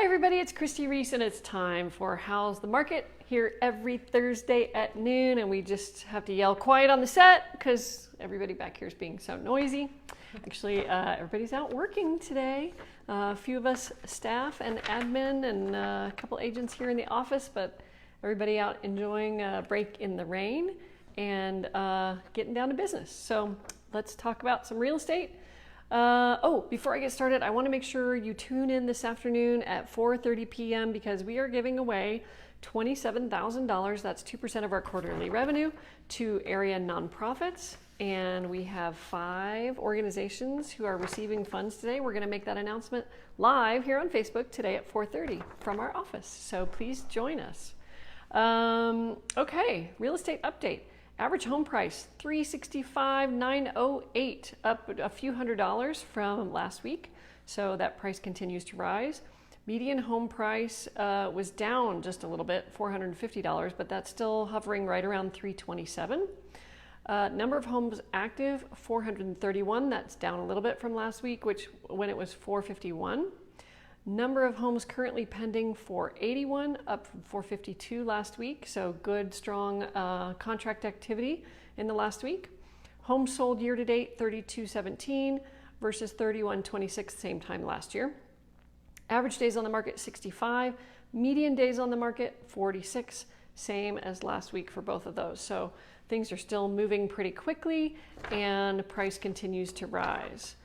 everybody, it's Christi Reece and it's time for How's the Market here every Thursday at noon, and we just have to yell quiet on the set because everybody back here is being so noisy. Actually, everybody's out working today. A few of us staff and admin and a couple agents here in the office, but everybody out enjoying a break in the rain and getting down to business. So let's talk about some real estate. Before I get started, I want to make sure you tune in this afternoon at 4:30 p.m. because we are giving away $27,000. That's 2% of our quarterly revenue to area nonprofits. And we have 5 organizations who are receiving funds today. We're going to make that announcement live here on Facebook today at 4:30 from our office. So please join us. Okay, real estate update. Average home price, $365,908, up a few $100s from last week. So that price continues to rise. Median home price was down just a little bit, $450, but that's still hovering right around $327. Number of homes active, 431. That's down a little bit from last week, when it was 451. Number of homes currently pending, 481, up from 452 last week. So good, strong contract activity in the last week. Homes sold year to date, 3217 versus 3126 same time last year. Average days on the market, 65. Median days on the market, 46. Same as last week for both of those. So things are still moving pretty quickly and price continues to rise.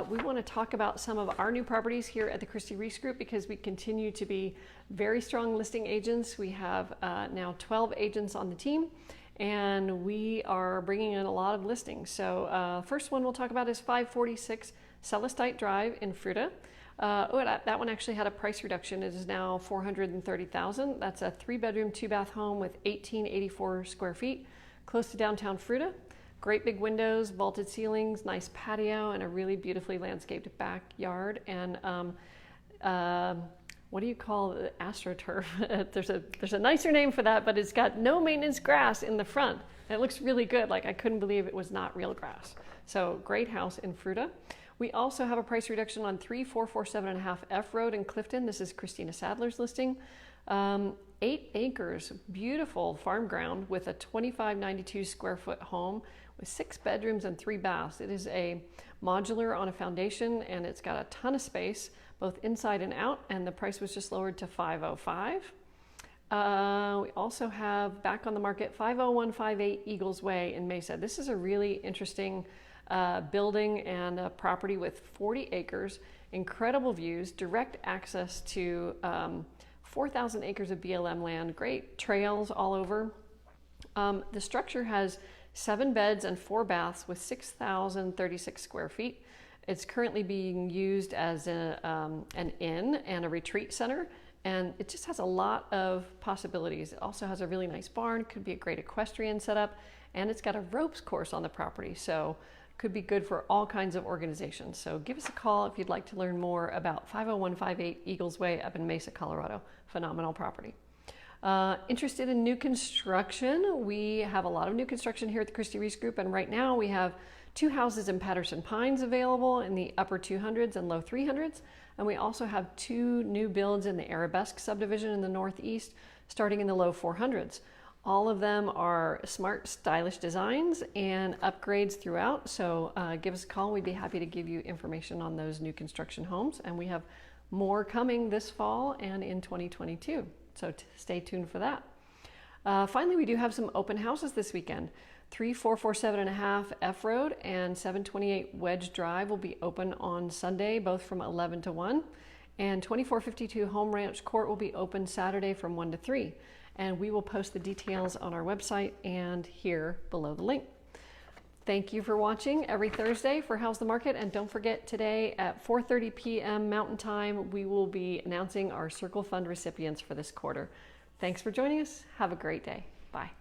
We want to talk about some of our new properties here at the Christi Reece Group because we continue to be very strong listing agents. We have now 12 agents on the team and we are bringing in a lot of listings. So first one we'll talk about is 546 Palisade Drive in Fruita. That one actually had a price reduction. It is now $430,000. That's a 3-bedroom, 2-bath home with 1884 square feet, close to downtown Fruita. Great big windows, vaulted ceilings, nice patio, and a really beautifully landscaped backyard. And what do you call the AstroTurf? there's a nicer name for that, but it's got no maintenance grass in the front. It looks really good. Like I couldn't believe it was not real grass. So great house in Fruita. We also have a price reduction on 3447.5 F Road in Clifton. This is Christina Sadler's listing. 8 acres, beautiful farm ground with a 2592 square foot home with 6 bedrooms and 3 baths. It is a modular on a foundation and it's got a ton of space both inside and out, and the price was just lowered to $505. We also have back on the market 50158 Eagles Way in Mesa. This is a really interesting building and a property with 40 acres, incredible views, direct access to 4,000 acres of BLM land, great trails all over. The structure has 7 beds and 4 baths with 6,036 square feet. It's currently being used as an inn and a retreat center, and it just has a lot of possibilities. It also has a really nice barn, could be a great equestrian setup, and it's got a ropes course on the property, so could be good for all kinds of organizations. So give us a call if you'd like to learn more about 50158 Eagles Way up in Mesa, Colorado. Phenomenal property. Interested in new construction? We have a lot of new construction here at the Christi Reece Group, and right now we have 2 houses in Patterson Pines available in the upper 200s and low 300s, and we also have 2 new builds in the Arabesque subdivision in the northeast starting in the low 400s. All of them are smart, stylish designs and upgrades throughout. So give us a call. We'd be happy to give you information on those new construction homes. And we have more coming this fall and in 2022. So stay tuned for that. Finally, we do have some open houses this weekend. 3447.5 F Road and 728 Wedge Drive will be open on Sunday, both from 11 to 1. And 2452 Home Ranch Court will be open Saturday from 1 to 3. And we will post the details on our website and here below the link. Thank you for watching every Thursday for How's the Market. And don't forget, today at 4:30 p.m. Mountain Time, we will be announcing our Circle Fund recipients for this quarter. Thanks for joining us. Have a great day. Bye.